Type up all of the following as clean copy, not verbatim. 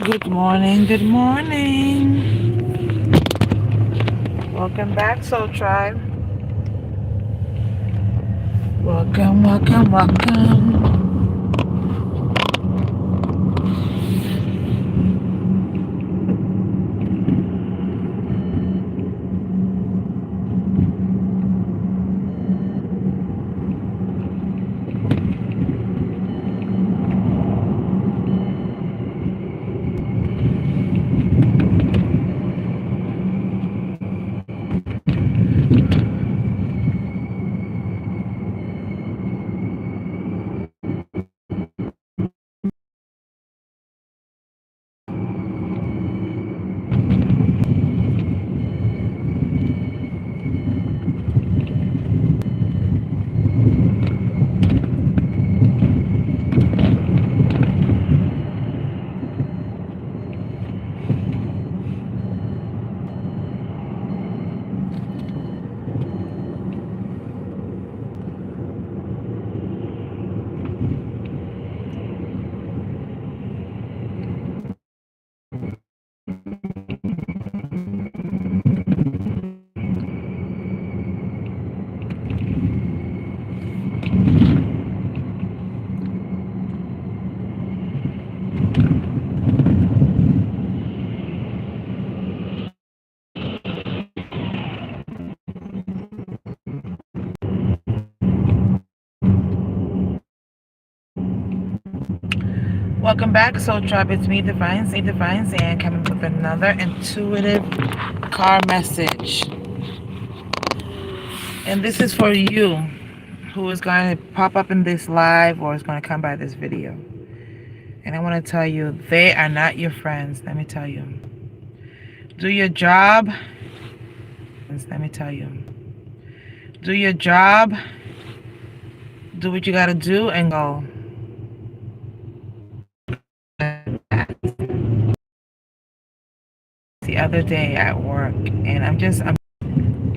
Good morning, good morning. Welcome back, Soul Tribe. Welcome, welcome, welcome. Welcome back, Soul Tribe. It's me, Divine Zan, coming with another intuitive car message. And this is for you who is going to pop up in this live or is going to come by this video. And I want to tell you, they are not your friends. Let me tell you. Do your job. Let me tell you. Do your job. Do what you got to do and go. The other day at work, and I'm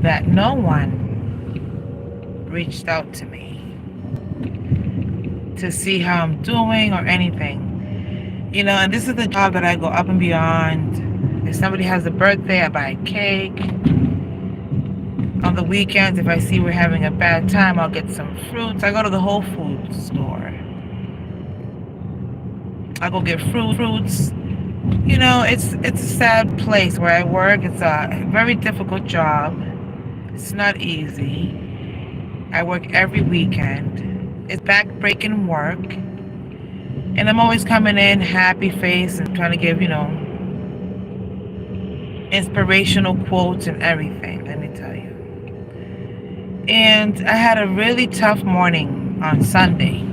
that no one reached out to me to see how I'm doing or anything. And this is the job that I go up and beyond. If somebody has a birthday, I buy a cake. On the weekends, if I see we're having a bad time, I'll get some fruits. I go to the Whole Foods store. I go get fruits. It's a sad place where I work. It's a very difficult job. It's not easy. I work every weekend. It's back-breaking work. And I'm always coming in happy face and trying to give, inspirational quotes and everything, let me tell you. And I had a really tough morning on Sunday.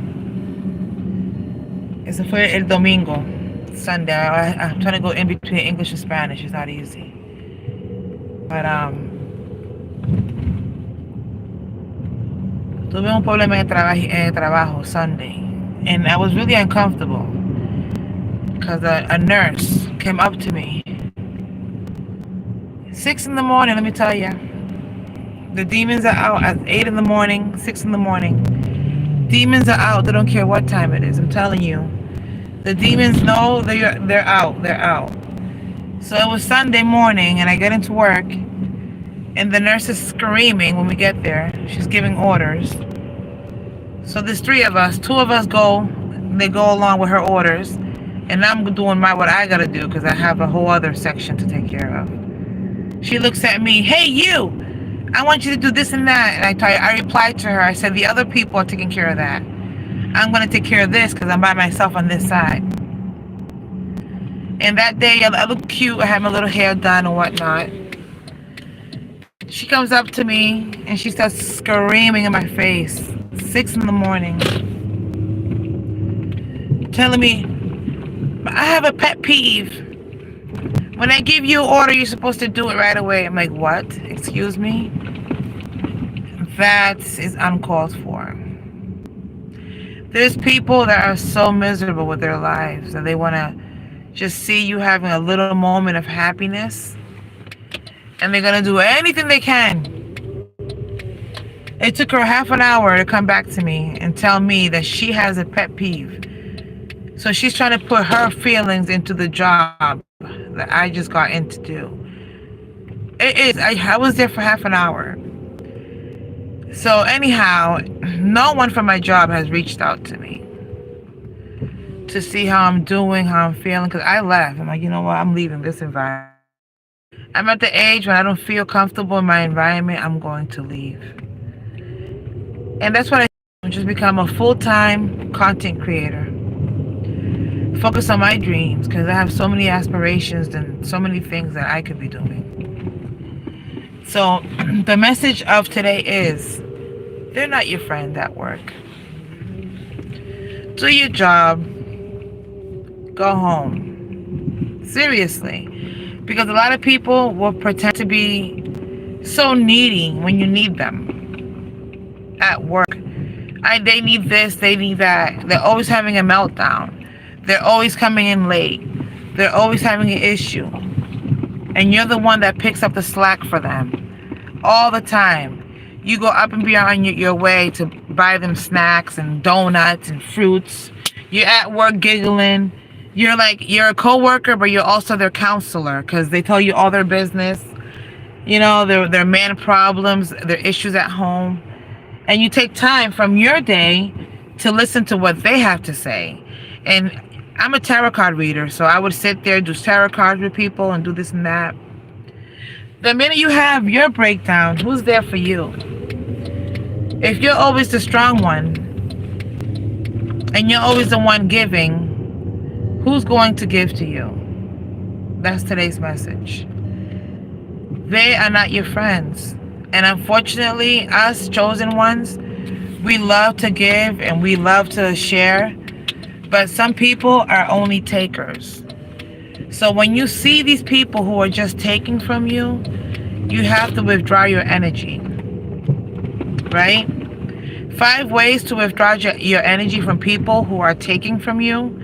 Eso fue el domingo. Sunday. I'm trying to go in between English and Spanish. It's not easy. But tuve un problema en el trabajo Sunday, and I was really uncomfortable because a nurse came up to me 6 in the morning. Let me tell you, the demons are out at 8 in the morning, 6 in the morning. Demons are out. They don't care what time it is. I'm telling you. The demons know they're out. They're out. So it was Sunday morning, and I get into work, and the nurse is screaming when we get there. She's giving orders. So there's 3 of us. 2 of us go. They go along with her orders, and I'm doing what I gotta do because I have a whole other section to take care of. She looks at me. Hey, you! I want you to do this and that. And I replied to her. I said, the other people are taking care of that. I'm going to take care of this because I'm by myself on this side. And that day, I looked cute. I had my little hair done and whatnot. She comes up to me and she starts screaming in my face. 6 in the morning. Telling me, I have a pet peeve. When I give you an order, you're supposed to do it right away. I'm like, what? Excuse me? That is uncalled for. There's people that are so miserable with their lives and they want to just see you having a little moment of happiness, and they're going to do anything they can. It took her half an hour to come back to me and tell me that she has a pet peeve. So she's trying to put her feelings into the job that I just got in to do. It is. I was there for half an hour. So anyhow, no one from my job has reached out to me to see how I'm doing, how I'm feeling, because I left. I'm like, you know what? I'm leaving this environment. I'm at the age when I don't feel comfortable in my environment. I'm going to leave. And that's what I just become a full-time content creator. Focus on my dreams because I have so many aspirations and so many things that I could be doing. So the message of today is they're not your friend at work. Do your job. Go home. Seriously. Because a lot of people will pretend to be so needy when you need them at work. They need this, they need that. They're always having a meltdown. They're always coming in late. They're always having an issue. And you're the one that picks up the slack for them all the time. You go up and beyond your way to buy them snacks and donuts and fruits. You're at work giggling. You're a coworker, but you're also their counselor because they tell you all their business. You know, their man problems, their issues at home. And you take time from your day to listen to what they have to say. And I'm a tarot card reader, so I would sit there, do tarot cards with people and do this and that. The minute you have your breakdown, who's there for you? If you're always the strong one and you're always the one giving, who's going to give to you? That's today's message. They are not your friends. And unfortunately, us chosen ones, we love to give and we love to share. But some people are only takers. So when you see these people who are just taking from you, you have to withdraw your energy. Right? 5 ways to withdraw your energy from people who are taking from you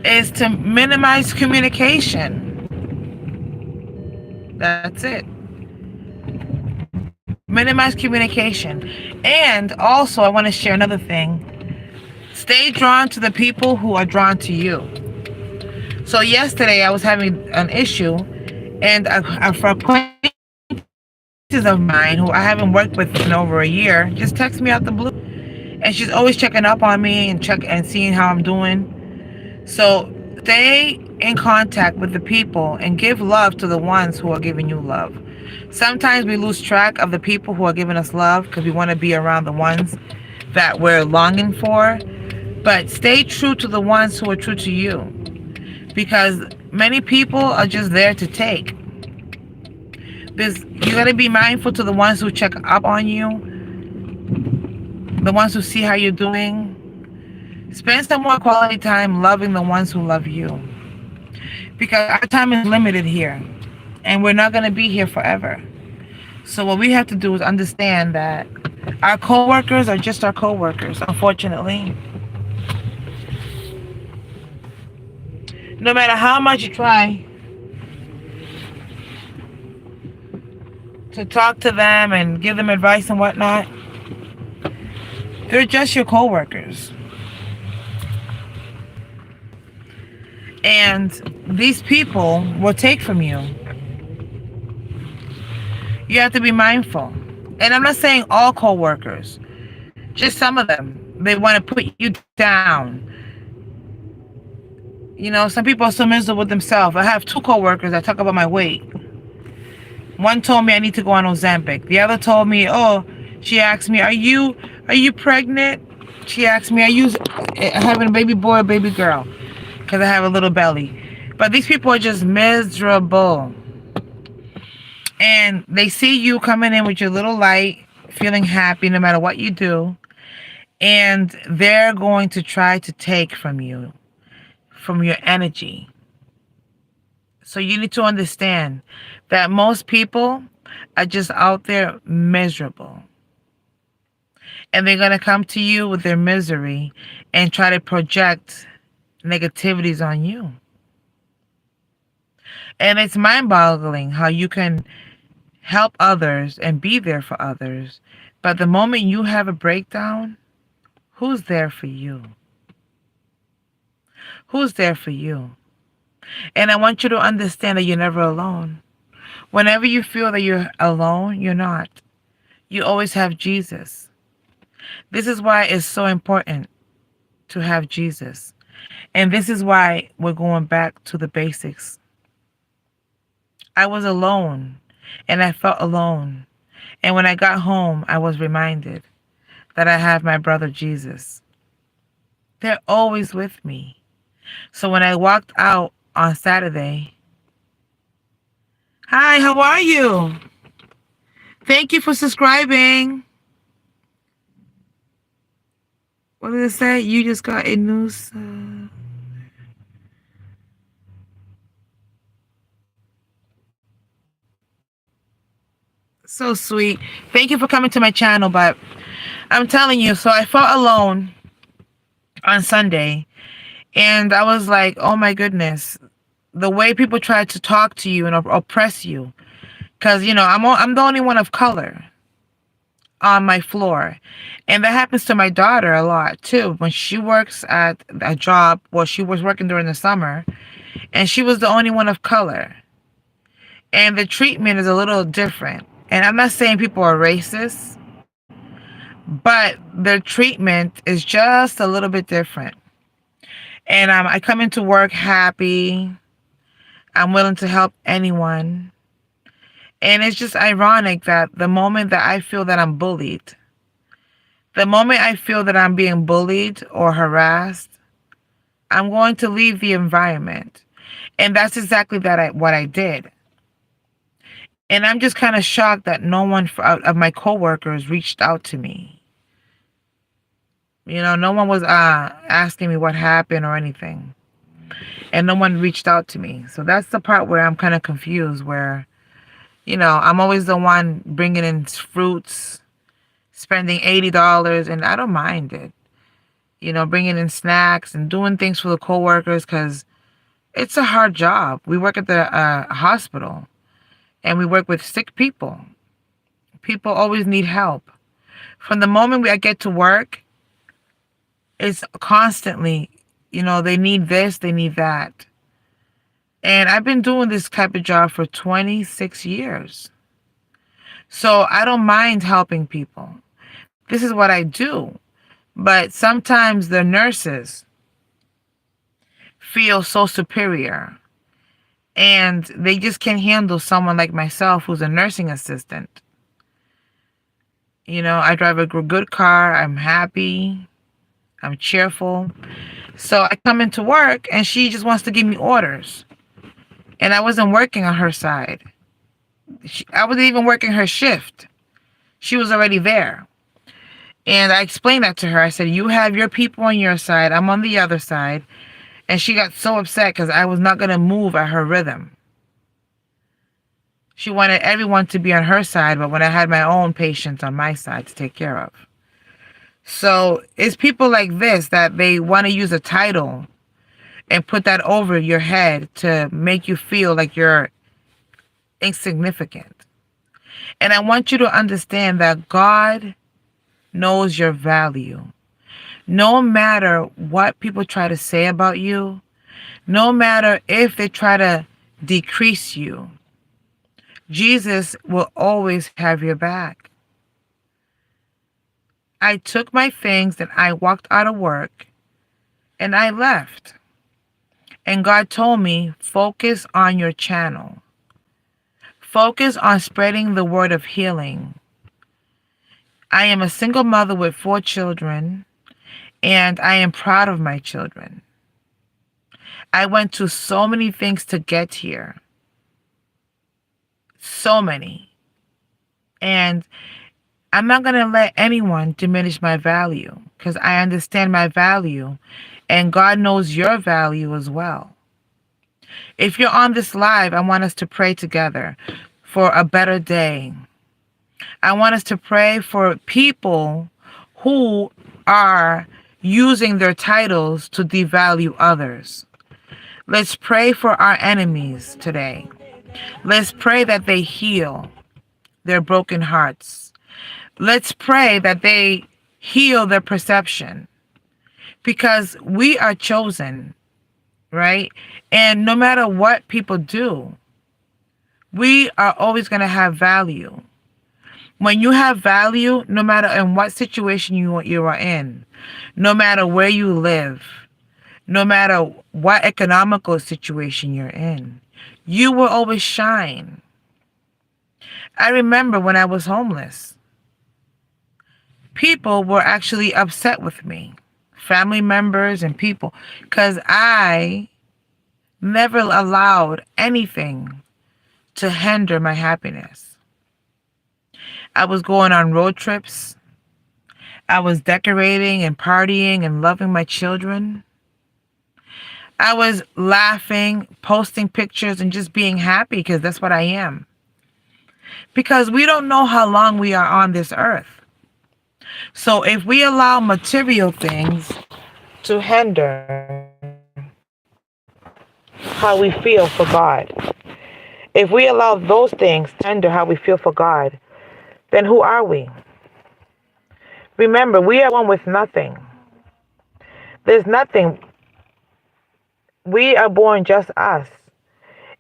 is to minimize communication. That's it. Minimize communication. And also, I want to share another thing. Stay drawn to the people who are drawn to you. So yesterday, I was having an issue, and for acquaintances of mine who I haven't worked with in over a year, just text me out the blue. And she's always checking up on me and seeing how I'm doing. So stay in contact with the people and give love to the ones who are giving you love. Sometimes we lose track of the people who are giving us love because we want to be around the ones that we're longing for. But stay true to the ones who are true to you, because many people are just there to take. You got to be mindful to the ones who check up on you, the ones who see how you're doing. Spend some more quality time loving the ones who love you, because our time is limited here and we're not going to be here forever. So what we have to do is understand that our co-workers are just our co-workers, unfortunately. No matter how much you try to talk to them and give them advice and whatnot, they're just your co-workers. And these people will take from you. You have to be mindful. And I'm not saying all co-workers, just some of them. They want to put you down. You know, some people are so miserable with themselves. I have 2 co-workers that talk about my weight. One told me I need to go on Ozempic. The other told me, she asked me, are you pregnant? She asked me, are you having a baby boy or baby girl? Because I have a little belly. But these people are just miserable. And they see you coming in with your little light, feeling happy no matter what you do. And they're going to try to take from you, from your energy. So you need to understand that most people are just out there miserable. And they're going to come to you with their misery and try to project negativities on you. And it's mind-boggling how you can help others and be there for others, but the moment you have a breakdown, who's there for you? Who's there for you? And I want you to understand that you're never alone. Whenever you feel that you're alone, you're not. You always have Jesus. This is why it's so important to have Jesus. And this is why we're going back to the basics. I was alone and I felt alone. And when I got home, I was reminded that I have my brother Jesus. They're always with me. So when I walked out on Saturday, hi, how are you? Thank you for subscribing. What did it say? You just got a news. So sweet. Thank you for coming to my channel. But I'm telling you, so I felt alone on Sunday. And I was like, oh my goodness, the way people try to talk to you and oppress you. Because, you know, I'm the only one of color on my floor. And that happens to my daughter a lot too. When she works at a job, well, she was working during the summer, and she was the only one of color. And the treatment is a little different. And I'm not saying people are racist, but their treatment is just a little bit different. And I come into work happy. I'm willing to help anyone. And it's just ironic that the moment that I feel that I'm bullied, the moment I feel that I'm being bullied or harassed, I'm going to leave the environment. And that's exactly what I did. And I'm just kind of shocked that no one of my coworkers reached out to me. You know, no one was asking me what happened or anything. And no one reached out to me. So that's the part where I'm kind of confused, where, you know, I'm always the one bringing in fruits, spending $80, and I don't mind it. You know, bringing in snacks and doing things for the coworkers, because it's a hard job. We work at the hospital, and we work with sick people. People always need help. From the moment I get to work, it's constantly, you know, they need this, they need that. And I've been doing this type of job for 26 years. So I don't mind helping people. This is what I do. But sometimes the nurses feel so superior, and they just can't handle someone like myself who's a nursing assistant. You know, I drive a good car. I'm happy. I'm cheerful. So I come into work and she just wants to give me orders. And I wasn't working on her side. I wasn't even working her shift. She was already there. And I explained that to her. I said, you have your people on your side. I'm on the other side. And she got so upset because I was not going to move at her rhythm. She wanted everyone to be on her side, but when I had my own patients on my side to take care of. So it's people like this that they want to use a title and put that over your head to make you feel like you're insignificant. And I want you to understand that God knows your value. No matter what people try to say about you, no matter if they try to decrease you, Jesus will always have your back. I took my things and I walked out of work and I left. And God told me, focus on your channel. Focus on spreading the word of healing. I am a single mother with 4 children, and I am proud of my children. I went through so many things to get here. So many. And I'm not going to let anyone diminish my value, because I understand my value, and God knows your value as well. If you're on this live, I want us to pray together for a better day. I want us to pray for people who are using their titles to devalue others. Let's pray for our enemies today. Let's pray that they heal their broken hearts. Let's pray that they heal their perception, because we are chosen right? And no matter what people do, we are always going to have value. When you have value, no matter in what situation you are in, no matter where you live, no matter what economical situation you're in, you will always shine. I remember when I was homeless, people were actually upset with me, family members and people, because I never allowed anything to hinder my happiness. I was going on road trips. I was decorating and partying and loving my children. I was laughing, posting pictures, and just being happy because that's what I am. Because we don't know how long we are on this earth. So if we allow material things to hinder how we feel for God, if we allow those things to hinder how we feel for God, then who are we? Remember, we are one with nothing. There's nothing. We are born just us.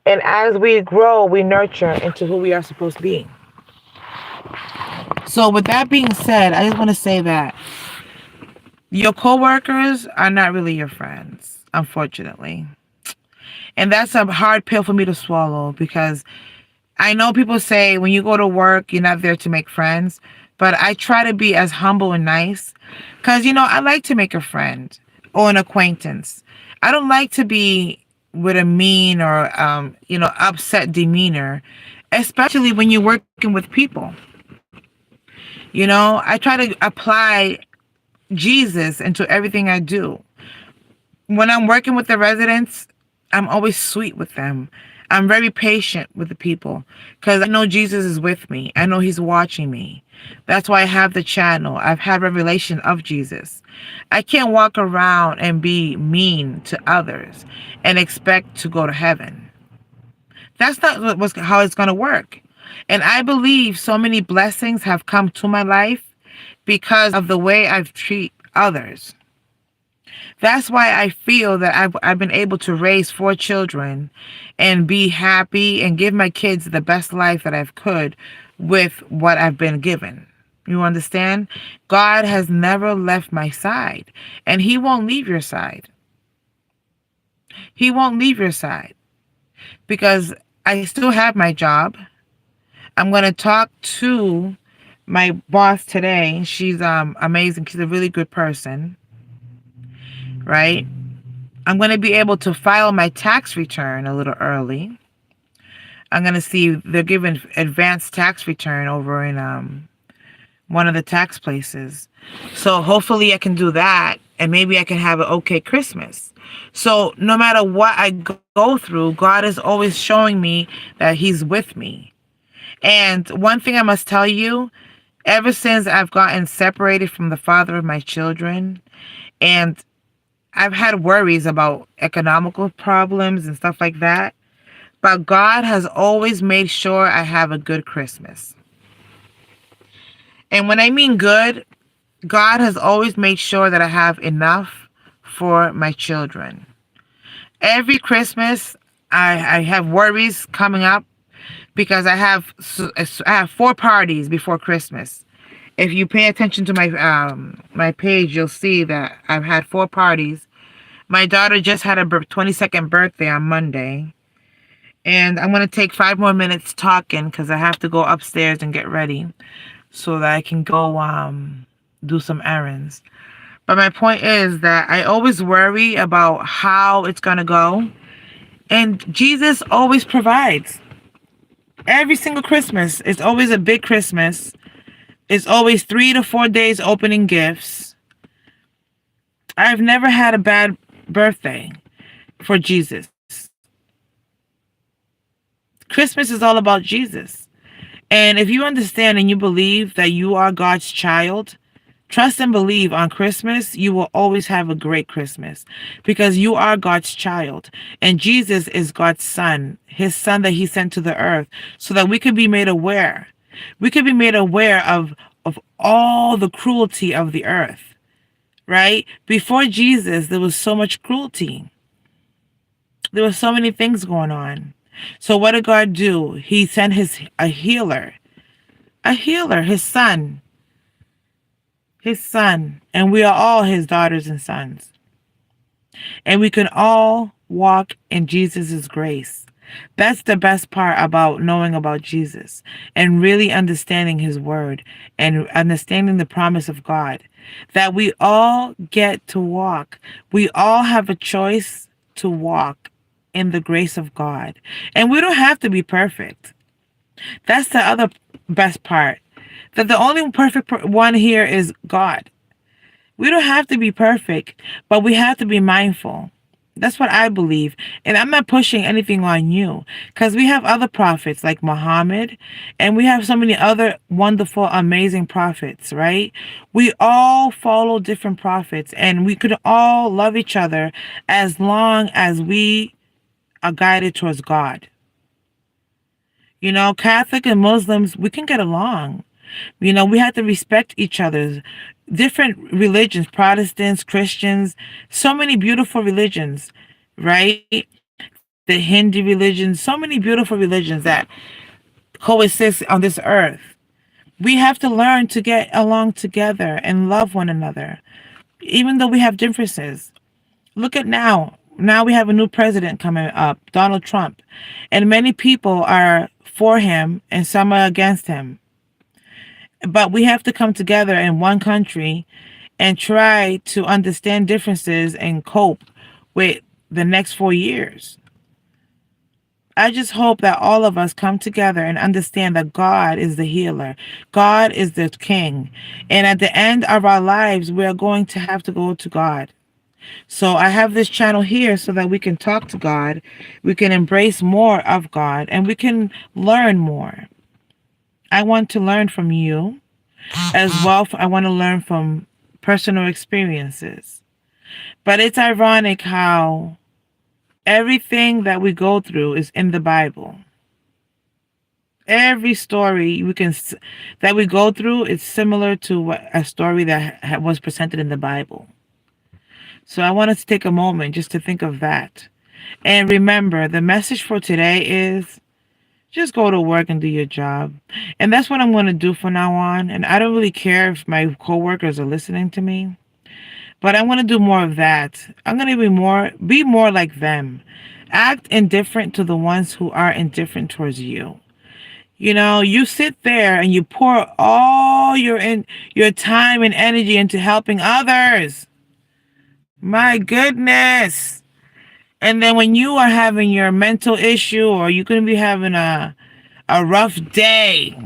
And as we grow, we nurture into who we are supposed to be. So with that being said, I just want to say that your coworkers are not really your friends, unfortunately. And that's a hard pill for me to swallow because I know people say when you go to work, you're not there to make friends. But I try to be as humble and nice because, I like to make a friend or an acquaintance. I don't like to be with a mean or, upset demeanor, especially when you're working with people. I try to apply Jesus into everything I do. When I'm working with the residents, I'm always sweet with them. I'm very patient with the people because I know Jesus is with me. I know he's watching me. That's why I have the channel. I've had revelation of Jesus. I can't walk around and be mean to others and expect to go to heaven. That's not how it's going to work. And I believe so many blessings have come to my life because of the way I've treated others. That's why I feel that I've been able to raise 4 children and be happy and give my kids the best life that I could with what I've been given. You understand? God has never left my side, and he won't leave your side. He won't leave your side because I still have my job. I'm going to talk to my boss today. She's amazing. She's a really good person. Right? I'm going to be able to file my tax return a little early. I'm going to see they're giving advanced tax return over in one of the tax places. So hopefully I can do that and maybe I can have an okay Christmas. So no matter what I go through, God is always showing me that he's with me. And one thing I must tell you, ever since I've gotten separated from the father of my children, and I've had worries about economical problems and stuff like that, but God has always made sure I have a good Christmas. And when I mean good, God has always made sure that I have enough for my children. Every Christmas, I have worries coming up because I have 4 parties before Christmas. If you pay attention to my page, you'll see that I've had 4 parties. My daughter just had her 22nd birthday on Monday. And I'm going to take 5 more minutes talking because I have to go upstairs and get ready so that I can go do some errands. But my point is that I always worry about how it's going to go. And Jesus always provides. Every single Christmas, it's always a big Christmas. It's always 3 to 4 days opening gifts. I've never had a bad birthday for Jesus. Christmas is all about Jesus. And if you understand and you believe that you are God's child, trust and believe on Christmas, you will always have a great Christmas because you are God's child. And Jesus is God's son, his son that he sent to the earth so that we could be made aware. We could be made aware of all the cruelty of the earth, right? Before Jesus, there was so much cruelty. There were so many things going on. So what did God do? He sent a healer, his son, and we are all his daughters and sons. And we can all walk in Jesus' grace. That's the best part about knowing about Jesus and really understanding his word and understanding the promise of God. That we all get to walk. We all have a choice to walk in the grace of God. And we don't have to be perfect. That's the other best part. That the only perfect one here is God. We don't have to be perfect, but we have to be mindful. That's what I believe. And I'm not pushing anything on you because we have other prophets like Muhammad and we have so many other wonderful, amazing prophets, right? We all follow different prophets and we could all love each other as long as we are guided towards God. You know, Catholic and Muslims, we can get along. You know, we have to respect each other's different religions, Protestants, Christians, so many beautiful religions, right? The Hindu religion, so many beautiful religions that coexist on this earth. We have to learn to get along together and love one another, even though we have differences. Look at now. Now we have a new president coming up, Donald Trump, and many people are for him and some are against him. But we have to come together in one country and try to understand differences and cope with the next 4 years. I just hope that all of us come together and understand that God is the healer. God is the king. And at the end of our lives, we are going to have to go to God. So I have this channel here so that we can talk to God, we can embrace more of God, and we can learn more. I want to learn from you as well. I want to learn from personal experiences. But it's ironic how everything that we go through is in the Bible. Every story that we go through is similar to a story that was presented in the Bible. So I wanted to take a moment just to think of that. And remember, the message for today is just go to work and do your job. And that's what I'm going to do from now on. And I don't really care if my coworkers are listening to me. But I want to do more of that. I'm going to be more like them. Act indifferent to the ones who are indifferent towards you. You know, you sit there and you pour all your time and energy into helping others. My goodness. And then when you are having your mental issue or you're going to be having a rough day,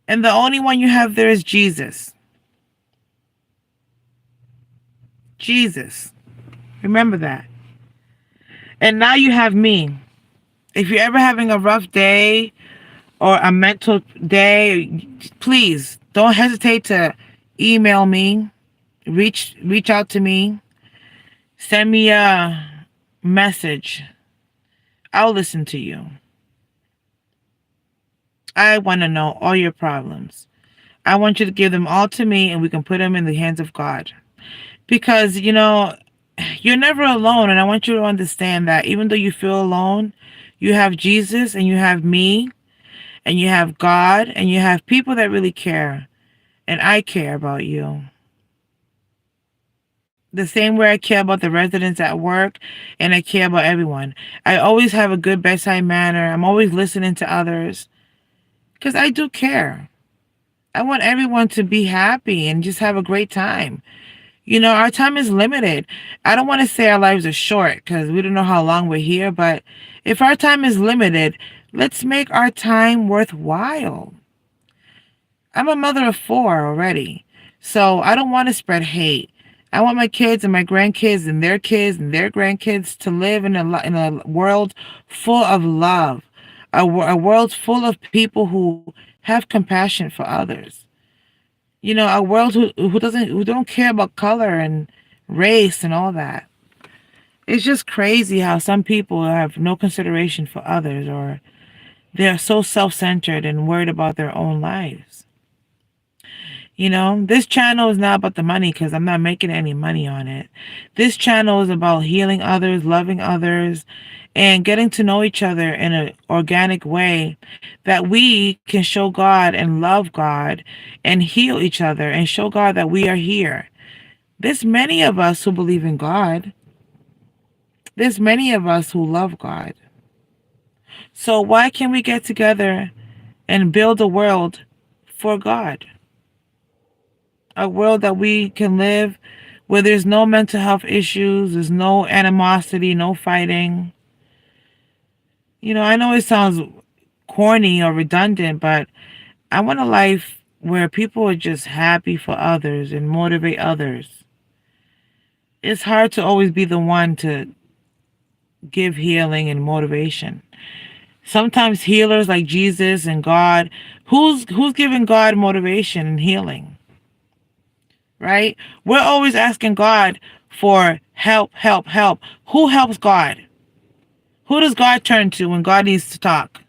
and the only one you have there is Jesus. Jesus. Remember that. And now you have me. If you're ever having a rough day or a mental day, please don't hesitate to email me, reach out to me, send me a message. I'll listen to you. I want to know all your problems. I want you to give them all to me and we can put them in the hands of God. Because, you know, you're never alone. And I want you to understand that even though you feel alone, you have Jesus and you have me and you have God and you have people that really care. And I care about you. The same way I care about the residents at work and I care about everyone. I always have a good bedside manner. I'm always listening to others because I do care. I want everyone to be happy and just have a great time. You know, our time is limited. I don't want to say our lives are short because we don't know how long we're here, but if our time is limited, let's make our time worthwhile. I'm a mother of 4 already, so I don't want to spread hate. I want my kids and my grandkids and their grandkids to live in a world full of love, a world full of people who have compassion for others. You know, a world who don't care about color and race and all that. It's just crazy how some people have no consideration for others, or they're so self-centered and worried about their own lives. This channel is not about the money because I'm not making any money on it. This channel is about healing others, loving others, and getting to know each other in an organic way that we can show God and love God and heal each other and show God that we are here. There's many of us who believe in God. There's many of us who love God. So why can't we get together and build a world for God? A world that we can live where there's no mental health issues, there's no animosity, no fighting. I know it sounds corny or redundant, but I want a life where people are just happy for others and motivate others. It's hard to always be the one to give healing and motivation. Sometimes healers like Jesus and God, who's giving God motivation and healing? Right? We're always asking God for help, help, help. Who helps God? Who does God turn to when God needs to talk?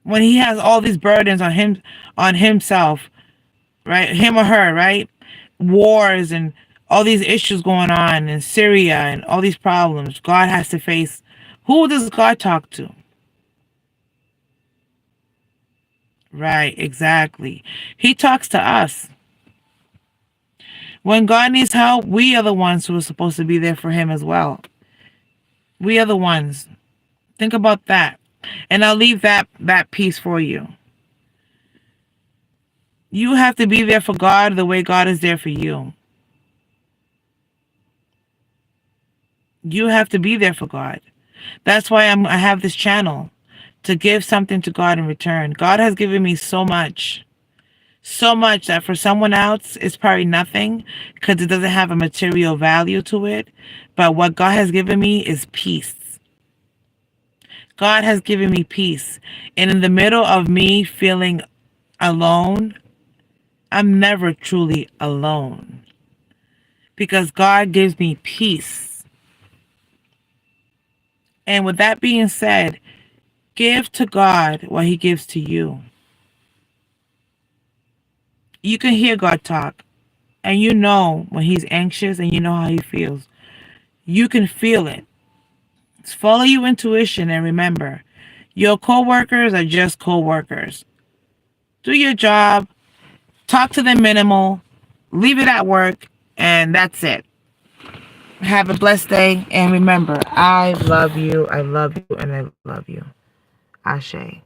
When he has all these burdens on himself, right? Him or her, right? Wars and all these issues going on in Syria and all these problems God has to face. Who does God talk to? Right, exactly. He talks to us. When God needs help, we are the ones who are supposed to be there for him as well. We are the ones. Think about that. And I'll leave that piece for you. You have to be there for God the way God is there for you. You have to be there for God. That's why I have this channel, to give something to God in return. God has given me so much that for someone else it's probably nothing because it doesn't have a material value to it. But what God has given me is peace. God has given me peace. And in the middle of me feeling alone, I'm never truly alone because God gives me peace. And with that being said, give to God what he gives to you. You can hear God talk, and you know when he's anxious and you know how he feels. You can feel it. Just follow your intuition and remember, your co-workers are just co-workers. Do your job, talk to them minimal, leave it at work, and that's it. Have a blessed day, and remember, I love you, and I love you. Ashe.